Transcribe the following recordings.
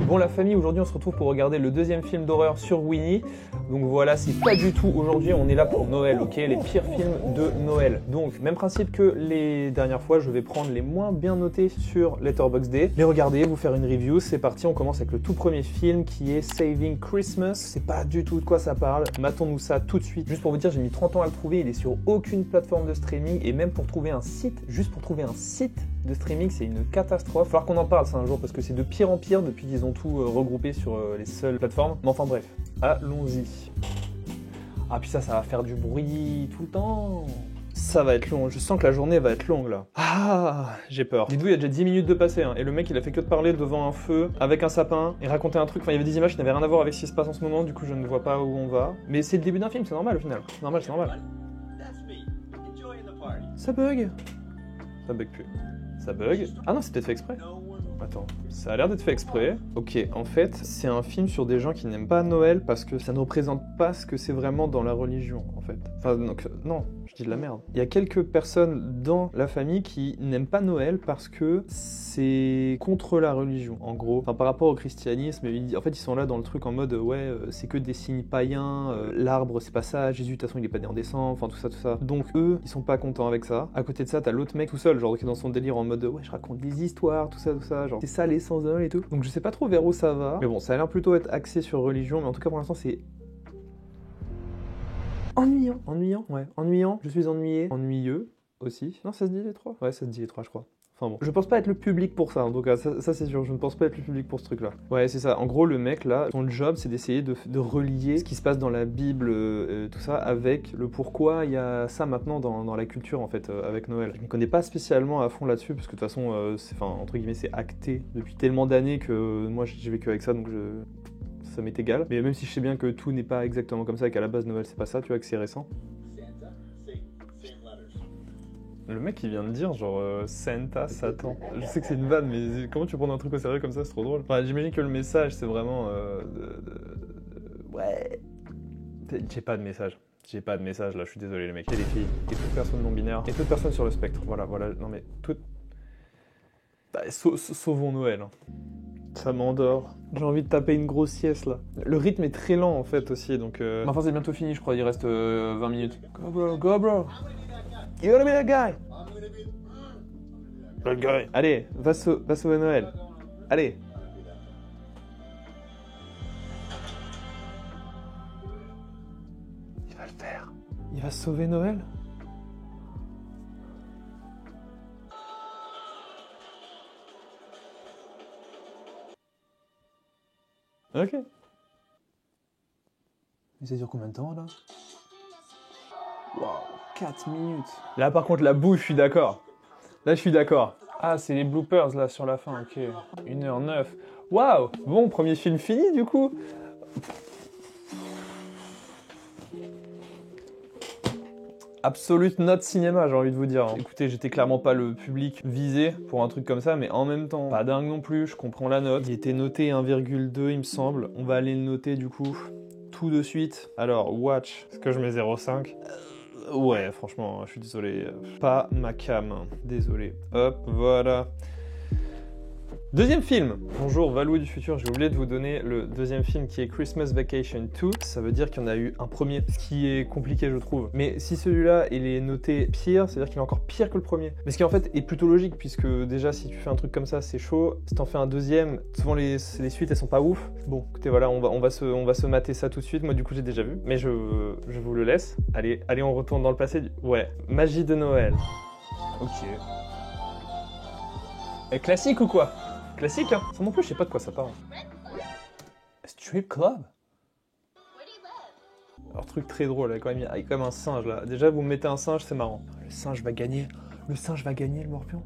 Bon la famille, aujourd'hui on se retrouve pour regarder le deuxième film d'horreur sur Winnie. Donc voilà, c'est pas du tout aujourd'hui, on est là pour Noël, ok? Les pires films de Noël. Donc même principe que les dernières fois, je vais prendre les moins bien notés sur Letterboxd, les regarder, vous faire une review. C'est parti, on commence avec le tout premier film qui est Saving Christmas. C'est pas du tout de quoi ça parle, matons-nous ça tout de suite. Juste pour vous dire, j'ai mis 30 ans à le trouver, il est sur aucune plateforme de streaming et même pour trouver un site, juste pour trouver un site de streaming, c'est une catastrophe. Il va falloir qu'on en parle ça un jour parce que c'est de pire en pire depuis qu'ils ont tout regroupé sur les seules plateformes. Mais enfin bref, allons-y. Ah puis ça va faire du bruit tout le temps. Ça va être long, je sens que la journée va être longue là. Ah, j'ai peur. Dites-vous, il y a déjà 10 minutes de passé, hein, et le mec il a fait que de parler devant un feu, avec un sapin, et raconter un truc. Enfin, il y avait des images qui n'avaient rien à voir avec ce qui se passe en ce moment, du coup je ne vois pas où on va. Mais c'est le début d'un film, c'est normal au final. C'est normal, c'est normal. Ça bug. Ça bug plus. Ça bug. Ah non, c'est peut-être fait exprès. Attends, ça a l'air d'être fait exprès. Ok, en fait, c'est un film sur des gens qui n'aiment pas Noël parce que ça ne représente pas ce que c'est vraiment dans la religion, en fait. Enfin, donc, non, je dis de la merde. Il y a quelques personnes dans la famille qui n'aiment pas Noël parce que c'est contre la religion, en gros. Enfin, par rapport au christianisme, en fait, ils sont là dans le truc en mode, ouais, c'est que des signes païens, l'arbre, c'est pas ça, Jésus, de toute façon, il est pas né en décembre, enfin, tout ça, tout ça. Donc, eux, ils sont pas contents avec ça. À côté de ça, t'as l'autre mec tout seul, genre, qui est dans son délire en mode, ouais, je raconte des histoires, tout ça, genre, c'est ça l'essence de Noël et tout. Donc, je sais pas trop vers où ça va. Mais bon, ça a l'air plutôt être axé sur religion, mais en tout cas, pour l'instant, c'est ennuyant. Ennuyant, ouais. Ennuyant, je suis ennuyé. Ennuyeux aussi. Non, ça se dit les trois? Ouais, ça se dit les trois, je crois. Enfin bon. Je pense pas être le public pour ça, en tout cas, ça c'est sûr, je ne pense pas être le public pour ce truc-là. Ouais, c'est ça. En gros, le mec, là, son job, c'est d'essayer de relier ce qui se passe dans la Bible, tout ça, avec le pourquoi il y a ça maintenant dans la culture, en fait, avec Noël. Je ne connais pas spécialement à fond là-dessus, parce que de toute façon, entre guillemets, c'est acté depuis tellement d'années que moi, j'ai vécu avec ça, donc ça m'est égal. Mais même si je sais bien que tout n'est pas exactement comme ça, et qu'à la base, Noël, c'est pas ça, tu vois, que c'est récent. Le mec il vient de dire genre Santa, Satan. Je sais que c'est une vanne, mais comment tu prends un truc au sérieux comme ça, c'est trop drôle. Enfin, j'imagine que le message c'est vraiment ouais. J'ai pas de message. J'ai pas de message là, je suis désolé les mecs. Et les filles, et toute personne non binaire, et toute personne sur le spectre. Voilà. Non mais tout. Bah, sauvons Noël. Hein. Ça m'endort. J'ai envie de taper une grosse sieste là. Le rythme est très lent en fait aussi, donc. Enfin c'est bientôt fini, je crois. Il reste 20 minutes. Go bro. You're gonna be that guy. That guy. Allez, va sauver Noël. Allez. Il va le faire. Il va sauver Noël. Ok. Mais ça dure combien de temps là? Wow, 4 minutes. Là par contre la boue, je suis d'accord. Là je suis d'accord. Ah c'est les bloopers là sur la fin, ok. 1h09. Waouh. Bon, premier film fini du coup. Absolute note cinéma, j'ai envie de vous dire. Écoutez, j'étais clairement pas le public visé pour un truc comme ça, mais en même temps, pas dingue non plus, je comprends la note. Il était noté 1,2 il me semble. On va aller le noter du coup tout de suite. Alors, watch, est-ce que je mets 0,5 ? Ouais, franchement, je suis désolé. Pas ma cam, désolé. Hop, voilà. Deuxième film. Bonjour Valou du futur, j'ai oublié de vous donner le deuxième film qui est Christmas Vacation 2. Ça veut dire qu'il y en a eu un premier, ce qui est compliqué je trouve. Mais si celui-là il est noté pire, ça veut dire qu'il est encore pire que le premier. Mais ce qui en fait est plutôt logique puisque déjà si tu fais un truc comme ça c'est chaud. Si t'en fais un deuxième, souvent les suites elles sont pas ouf. Bon écoutez voilà, on va se mater ça tout de suite. Moi du coup j'ai déjà vu, mais je vous le laisse. Allez on retourne dans le passé. Ouais, magie de Noël. Ok. Classique ou quoi? Classique, hein. Ça non plus, je sais pas de quoi ça parle. Strip club? Alors, truc très drôle, il y a quand même un singe là. Déjà, vous me mettez un singe, c'est marrant. Le singe va gagner. Le singe va gagner, le morpion.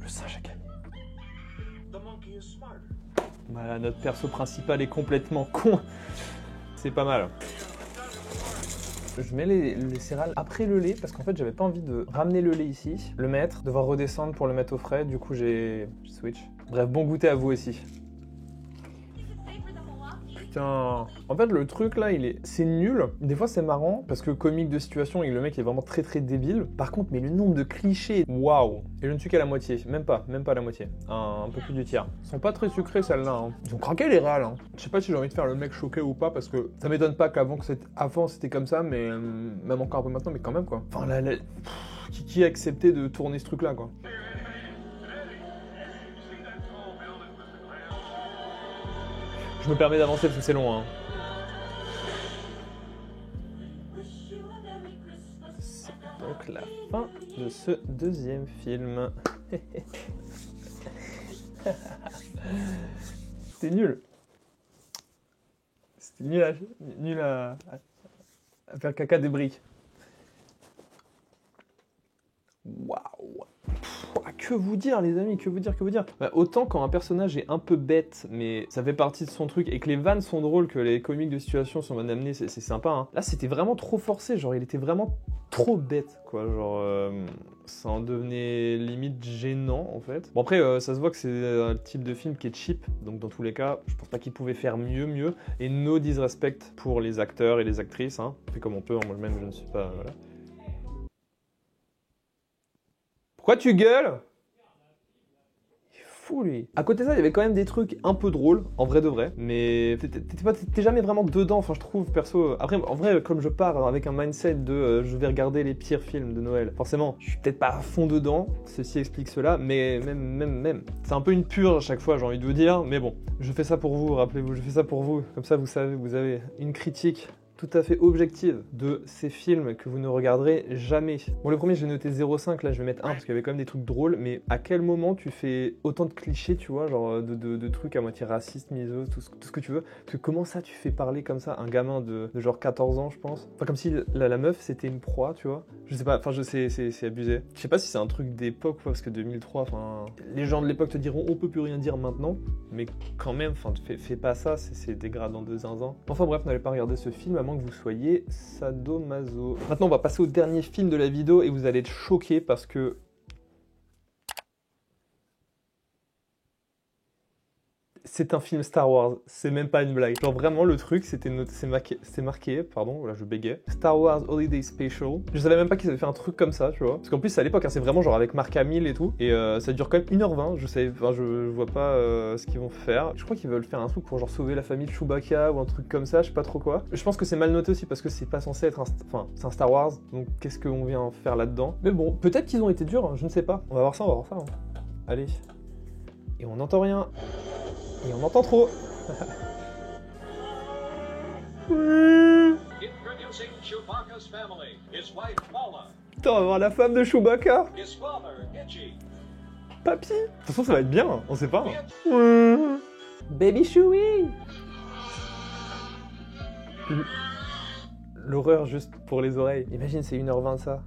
Le singe a gagné. Voilà, notre perso principal est complètement con. C'est pas mal. Je mets les céréales après le lait parce qu'en fait j'avais pas envie de ramener le lait ici, le mettre, devoir redescendre pour le mettre au frais, du coup j'ai switch. Bref, bon goûter à vous aussi. Putain. En fait, le truc là, c'est nul. Des fois, c'est marrant parce que comique de situation et le mec est vraiment très très débile. Par contre, mais le nombre de clichés, waouh. Et je ne suis qu'à la moitié, même pas la moitié. Un peu plus du tiers. Ils sont pas très sucrés celles-là. Hein. Ils ont craqué les réals. Hein. Je sais pas si j'ai envie de faire le mec choqué ou pas parce que ça m'étonne pas qu'avant c'était comme ça, mais même encore un peu maintenant, mais quand même quoi. Enfin, qui a accepté de tourner ce truc là quoi. Je me permets d'avancer parce que c'est long. Hein. C'est donc la fin de ce deuxième film. C'était nul. C'était nul à faire caca des briques. Waouh! Que vous dire les amis, que vous dire. Bah, autant quand un personnage est un peu bête, mais ça fait partie de son truc, et que les vannes sont drôles, que les comiques de situation sont bien amenés, c'est sympa. Hein. Là c'était vraiment trop forcé, genre il était vraiment trop bête, quoi. Genre ça en devenait limite gênant en fait. Bon après ça se voit que c'est un type de film qui est cheap, donc dans tous les cas, je pense pas qu'il pouvait faire mieux. Et no disrespect pour les acteurs et les actrices, hein. On fait comme on peut, moi-même je ne suis pas... Voilà. Pourquoi tu gueules? Il est fou lui. À côté de ça, il y avait quand même des trucs un peu drôles, en vrai de vrai, mais t'es jamais vraiment dedans, enfin je trouve, perso. Après, en vrai, comme je pars avec un mindset de je vais regarder les pires films de Noël, forcément, je suis peut-être pas à fond dedans, ceci explique cela, mais même. C'est un peu une purge à chaque fois, j'ai envie de vous dire, mais bon, je fais ça pour vous, rappelez-vous, je fais ça pour vous, comme ça vous savez, vous avez une critique tout à fait objective de ces films que vous ne regarderez jamais. Bon, le premier, j'ai noté 0,5, là je vais mettre 1 parce qu'il y avait quand même des trucs drôles, mais à quel moment tu fais autant de clichés, tu vois, genre de trucs à moitié racistes, miso, tout ce que tu veux, parce que comment ça tu fais parler comme ça un gamin de genre 14 ans, je pense. Enfin, comme si la meuf c'était une proie, tu vois. Je sais pas, enfin je sais, c'est abusé. Je sais pas si c'est un truc d'époque, parce que 2003, enfin, les gens de l'époque te diront on peut plus rien dire maintenant, mais quand même, enfin, fais pas ça, c'est dégradant de zinzin. Enfin bref, n'allez pas regarder ce film à moins que vous soyez sadomaso. Maintenant, on va passer au dernier film de la vidéo et vous allez être choqués parce que c'est un film Star Wars, c'est même pas une blague. Genre vraiment le truc, c'est marqué, pardon, là je bégayais, Star Wars Holiday Special. Je savais même pas qu'ils avaient fait un truc comme ça, tu vois. Parce qu'en plus c'est à l'époque, hein, c'est vraiment genre avec Mark Hamill et tout. Et ça dure quand même 1h20, je vois pas ce qu'ils vont faire. Je crois qu'ils veulent faire un truc pour genre sauver la famille de Chewbacca ou un truc comme ça, je sais pas trop quoi. Je pense que c'est mal noté aussi parce que c'est pas censé être c'est un Star Wars, donc qu'est-ce qu'on vient faire là-dedans? Mais bon, peut-être qu'ils ont été durs, hein, je ne sais pas. On va voir ça. Hein. Allez. Et on n'entend rien. Et on entend trop. Putain, on va voir la femme de Chewbacca. Papy. De toute façon, ça va être bien, hein. On sait pas. Hein. Baby Chewie. L'horreur juste pour les oreilles. Imagine, c'est 1h20 ça.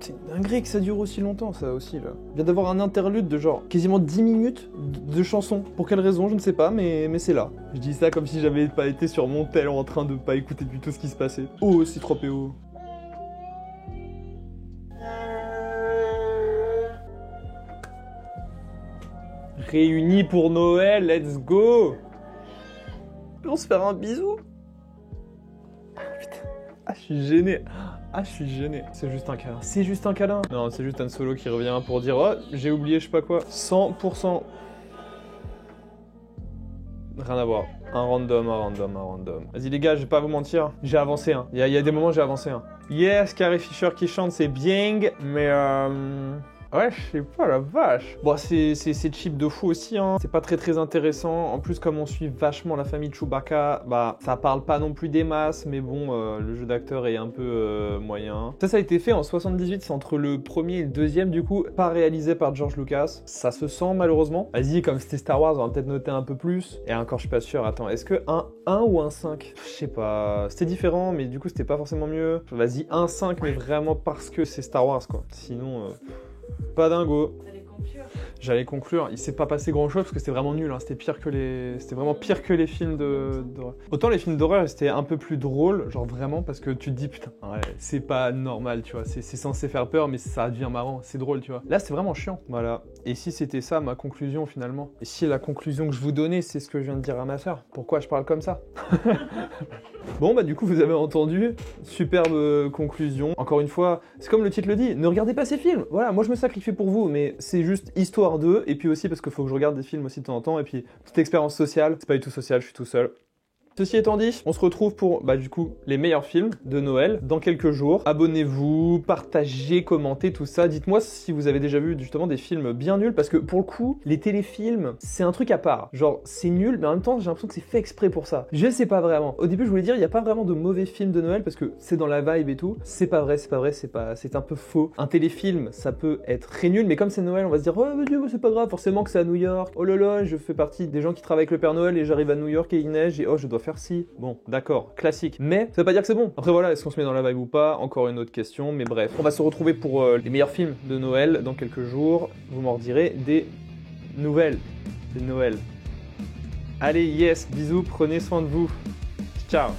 C'est une dinguerie que ça dure aussi longtemps, ça aussi, là. Il vient d'avoir un interlude de genre quasiment 10 minutes de chansons. Pour quelle raison, je ne sais pas, mais c'est là. Je dis ça comme si j'avais pas été sur mon tel en train de pas écouter du tout ce qui se passait. Oh, c'est trop PO. Réunis pour Noël, let's go! On se faire un bisou? Ah, je suis gêné. C'est juste un câlin. Non, c'est juste Han Solo qui revient pour dire oh, j'ai oublié je sais pas quoi. 100%. Rien à voir. Un random. Vas-y les gars, je vais pas vous mentir. J'ai avancé, hein. Il y a des moments où j'ai avancé, hein. Yes, Carrie Fisher qui chante, c'est bien, mais ouais, je sais pas, la vache. Bon, c'est cheap de fou aussi, hein. C'est pas très intéressant. En plus, comme on suit vachement la famille de Chewbacca, bah, ça parle pas non plus des masses, mais bon, le jeu d'acteur est un peu moyen. Ça a été fait en 78, c'est entre le premier et le deuxième, du coup, pas réalisé par George Lucas. Ça se sent, malheureusement. Vas-y, comme c'était Star Wars, on va peut-être noter un peu plus. Et encore, je suis pas sûr. Attends, est-ce que un 1 ou un 5? Je sais pas. C'était différent, mais du coup, c'était pas forcément mieux. Vas-y, un 5, mais vraiment parce que c'est Star Wars, quoi. Sinon... pas dingo. j'allais conclure. Il s'est pas passé grand chose parce que c'était vraiment nul, hein. C'était vraiment pire que les films d'horreur. Autant les films d'horreur c'était un peu plus drôle, genre vraiment, parce que tu te dis putain, ouais, c'est pas normal, tu vois, c'est censé faire peur, mais ça devient marrant, c'est drôle, tu vois. Là c'est vraiment chiant, voilà. Et si c'était ça ma conclusion finalement, et si la conclusion que je vous donnais c'est ce que je viens de dire à ma sœur, pourquoi je parle comme ça? Bon bah du coup vous avez entendu, superbe conclusion. Encore une fois, c'est comme le titre le dit, ne regardez pas ces films. Voilà, moi je me sacrifie pour vous, mais c'est juste histoire d'eux, et puis aussi parce qu'il faut que je regarde des films aussi de temps en temps, et puis petite expérience sociale, c'est pas du tout social, je suis tout seul. Ceci étant dit, on se retrouve pour, du coup, les meilleurs films de Noël dans quelques jours. Abonnez-vous, partagez, commentez, tout ça. Dites-moi si vous avez déjà vu justement des films bien nuls, parce que pour le coup, les téléfilms, c'est un truc à part. Genre, c'est nul, mais en même temps, j'ai l'impression que c'est fait exprès pour ça. Je sais pas vraiment. Au début, je voulais dire, il n'y a pas vraiment de mauvais films de Noël, parce que c'est dans la vibe et tout. C'est pas vrai, c'est un peu faux. Un téléfilm, ça peut être très nul, mais comme c'est Noël, on va se dire, oh, mais Dieu, c'est pas grave, forcément que c'est à New York. Oh là là, je fais partie des gens qui travaillent avec le Père Noël, et j'arrive à New York et il neige, et oh, je dois faire ci. Bon, d'accord, classique. Mais ça veut pas dire que c'est bon. Après voilà, est-ce qu'on se met dans la vibe ou pas? Encore une autre question, mais bref. On va se retrouver pour les meilleurs films de Noël dans quelques jours. Vous m'en redirez des nouvelles de Noël. Allez, yes, bisous, prenez soin de vous. Ciao.